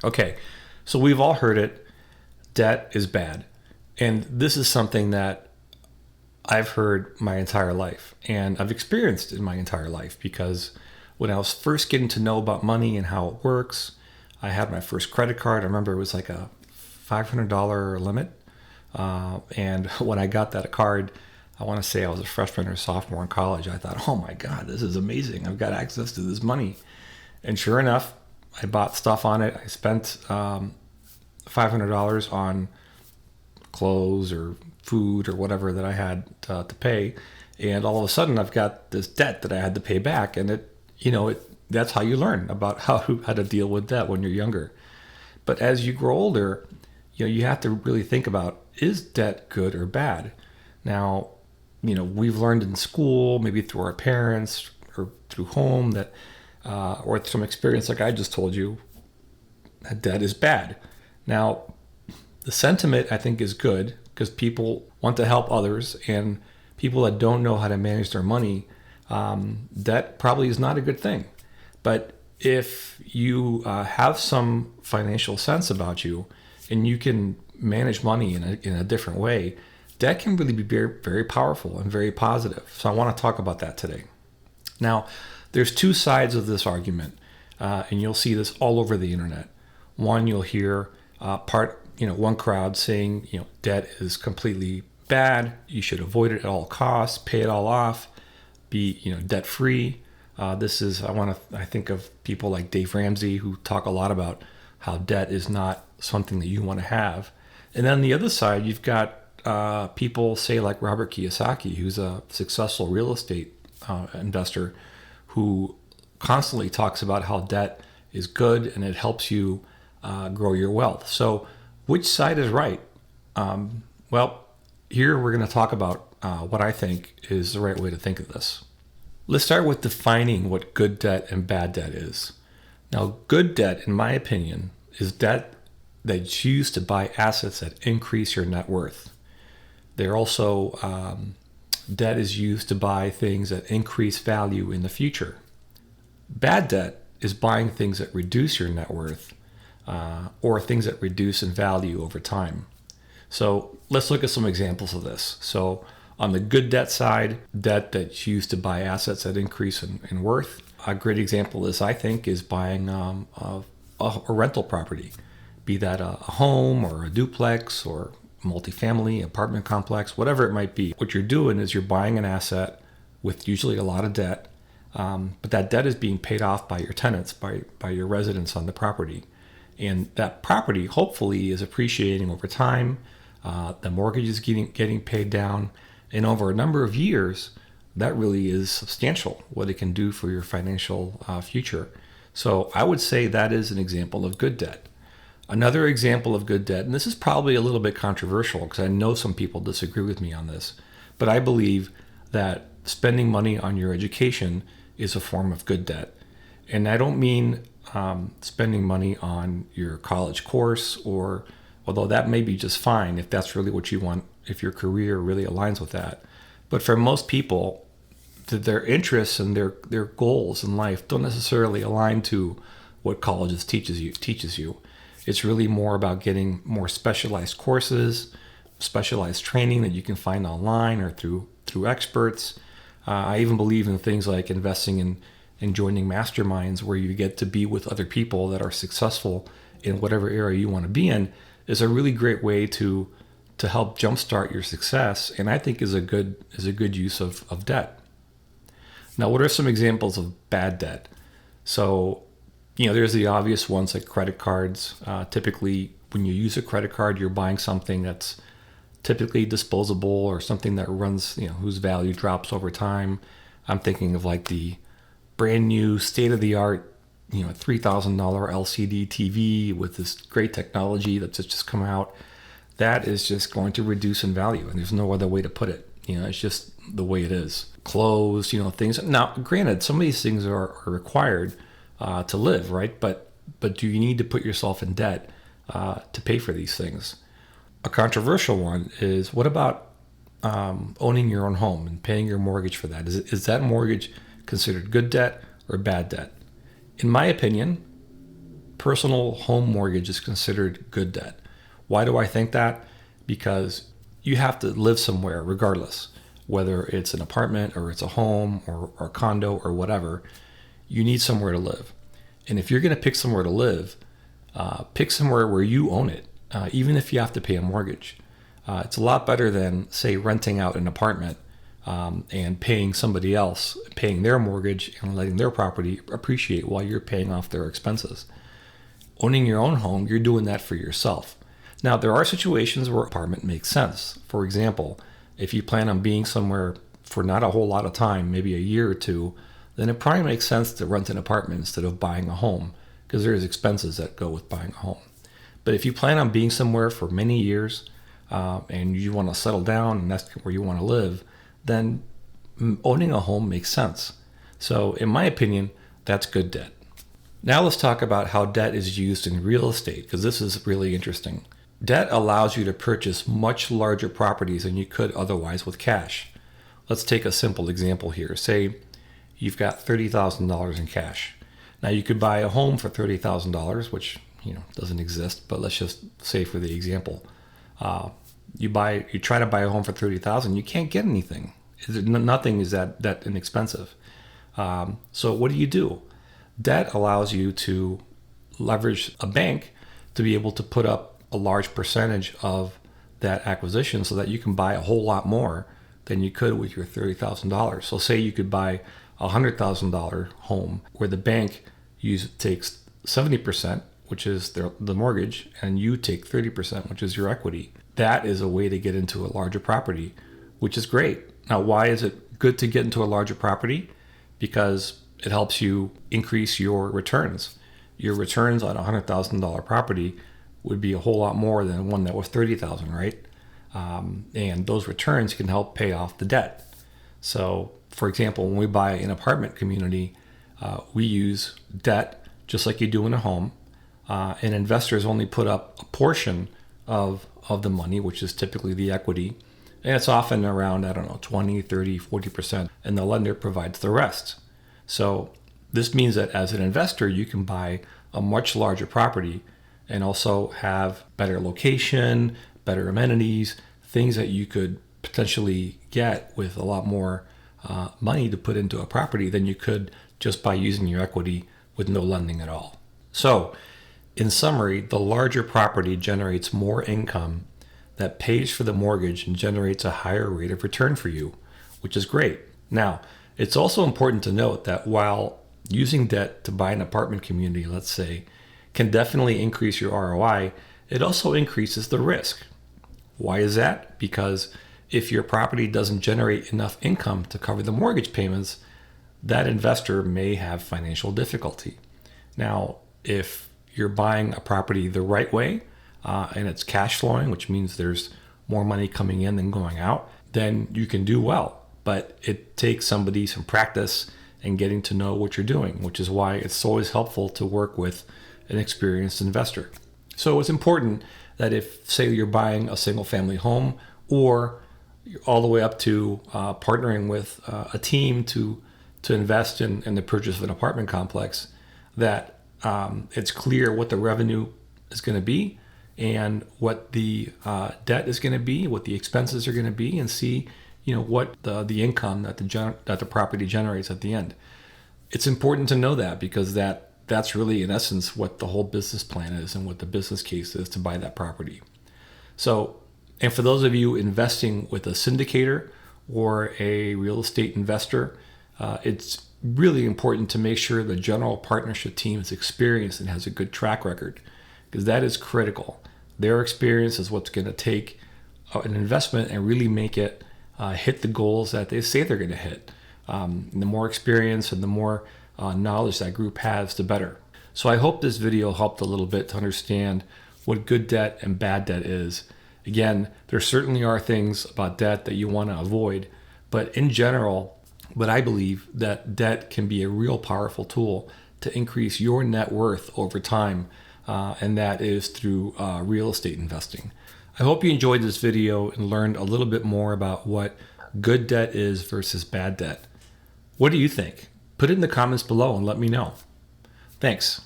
Okay, so we've all heard it. Debt is bad. And this is something that I've heard my entire life and I've experienced in my entire life because when I was first getting to know about money and how it works, I had my first credit card. I remember it was like a $500 limit. And when I got that card, I want to say I was a freshman or sophomore in college. I thought, oh my God, this is amazing. I've got access to this money. And sure enough, I bought stuff on it. I spent $500 on clothes or food or whatever that I had to pay. And all of a sudden, I've got this debt that I had to pay back. And that's how you learn about how to deal with debt when you're younger. But as you grow older, you have to really think about, is debt good or bad? Now, we've learned in school, maybe through our parents or through home that, or some experience like I just told you, that debt is bad. Now, the sentiment I think is good because people want to help others, and people that don't know how to manage their money, debt probably is not a good thing. But if you have some financial sense about you and you can manage money in a different way, debt can really be very, very powerful and very positive. So I want to talk about that today. Now, there's two sides of this argument, and you'll see this all over the internet. One, you'll hear one crowd saying, debt is completely bad. You should avoid it at all costs, pay it all off, be, debt free. I think of people like Dave Ramsey who talk a lot about how debt is not something that you want to have. And then on the other side, you've got people say like Robert Kiyosaki, who's a successful real estate investor who constantly talks about how debt is good and it helps you grow your wealth. So which side is right? Well, here we're going to talk about what I think is the right way to think of this. Let's start with defining what good debt and bad debt is. Now, good debt, in my opinion, is debt that's used to buy assets that increase your net worth. They're also, debt is used to buy things that increase value in the future. Bad debt is buying things that reduce your net worth or things that reduce in value over time. So let's look at some examples of this. So on the good debt side, debt that's used to buy assets that increase in worth. A great example I think, is buying a rental property, be that a home or a duplex or multifamily, apartment complex, whatever it might be. What you're doing is you're buying an asset with usually a lot of debt, but that debt is being paid off by your tenants, by your residents on the property. And that property hopefully is appreciating over time. The mortgage is getting paid down. And over a number of years, that really is substantial, what it can do for your financial future. So I would say that is an example of good debt. Another example of good debt, and this is probably a little bit controversial because I know some people disagree with me on this, but I believe that spending money on your education is a form of good debt. And I don't mean spending money on your college course, or although that may be just fine if that's really what you want, if your career really aligns with that. But for most people, their interests and their goals in life don't necessarily align to what college teaches you. It's really more about getting more specialized courses, specialized training that you can find online or through experts. I even believe in things like investing in joining masterminds where you get to be with other people that are successful in whatever area you want to be in is a really great way to help jumpstart your success, and I think is a good use of debt. Now, what are some examples of bad debt? So, there's the obvious ones like credit cards. Typically, when you use a credit card, you're buying something that's typically disposable or something that runs, whose value drops over time. I'm thinking of like the brand new state-of-the-art, $3,000 LCD TV with this great technology that's just come out. That is just going to reduce in value, and there's no other way to put it. It's just the way it is. Clothes, things. Now, granted, some of these things are required to live, right? But do you need to put yourself in debt to pay for these things? A controversial one is, what about owning your own home and paying your mortgage for that? Is that mortgage considered good debt or bad debt? In my opinion, personal home mortgage is considered good debt. Why do I think that? Because you have to live somewhere regardless, whether it's an apartment or it's a home or a condo or whatever. You need somewhere to live. And if you're going to pick somewhere to live, pick somewhere where you own it, even if you have to pay a mortgage. It's a lot better than, say, renting out an apartment and paying somebody else, paying their mortgage and letting their property appreciate while you're paying off their expenses. Owning your own home, you're doing that for yourself. Now, there are situations where apartment makes sense. For example, if you plan on being somewhere for not a whole lot of time, maybe a year or two, then it probably makes sense to rent an apartment instead of buying a home, because there's expenses that go with buying a home. But if you plan on being somewhere for many years and you want to settle down and that's where you want to live, then owning a home makes sense. So in my opinion, that's good debt. Now let's talk about how debt is used in real estate, because this is really interesting. Debt allows you to purchase much larger properties than you could otherwise with cash. Let's take a simple example here. Say you've got $30,000 in cash. Now you could buy a home for $30,000, which doesn't exist, but let's just say for the example, you try to buy a home for $30,000, you can't get anything. Nothing is that inexpensive. So what do? Debt allows you to leverage a bank to be able to put up a large percentage of that acquisition so that you can buy a whole lot more than you could with your $30,000. So say you could buy a $100,000 home where the bank takes 70%, which is the mortgage, and you take 30%, which is your equity. That is a way to get into a larger property, which is great. Now, why is it good to get into a larger property? Because it helps you increase your returns. Your returns on a $100,000 property would be a whole lot more than one that was $30,000, right? And those returns can help pay off the debt. So, for example, when we buy an apartment community, we use debt just like you do in a home. And investors only put up a portion of the money, which is typically the equity. And it's often around, 20, 30, 40%. And the lender provides the rest. So this means that as an investor, you can buy a much larger property and also have better location, better amenities, things that you could potentially get with a lot more money to put into a property than you could just by using your equity with no lending at all. So in summary, the larger property generates more income that pays for the mortgage and generates a higher rate of return for you, which is great. Now, it's also important to note that while using debt to buy an apartment community, let's say, can definitely increase your ROI, it also increases the risk. Why is that? Because if your property doesn't generate enough income to cover the mortgage payments, that investor may have financial difficulty. Now, if you're buying a property the right way and it's cash flowing, which means there's more money coming in than going out, then you can do well. But it takes somebody some practice and getting to know what you're doing, which is why it's always helpful to work with an experienced investor. So it's important that if, say, you're buying a single family home or all the way up to partnering with a team to invest in the purchase of an apartment complex, that it's clear what the revenue is going to be and what the debt is going to be, what the expenses are going to be, and see what the income that the property generates at the end. It's important to know that because that's really in essence what the whole business plan is and what the business case is to buy that property. So, and for those of you investing with a syndicator or a real estate investor, it's really important to make sure the general partnership team is experienced and has a good track record, because that is critical. Their experience is what's going to take an investment and really make it hit the goals that they say they're going to hit. And the more experience and the more knowledge that group has, the better. So I hope this video helped a little bit to understand what good debt and bad debt is. Again, there certainly are things about debt that you want to avoid, but in general, but I believe that debt can be a real powerful tool to increase your net worth over time, and that is through real estate investing. I hope you enjoyed this video and learned a little bit more about what good debt is versus bad debt. What do you think? Put it in the comments below and let me know. Thanks.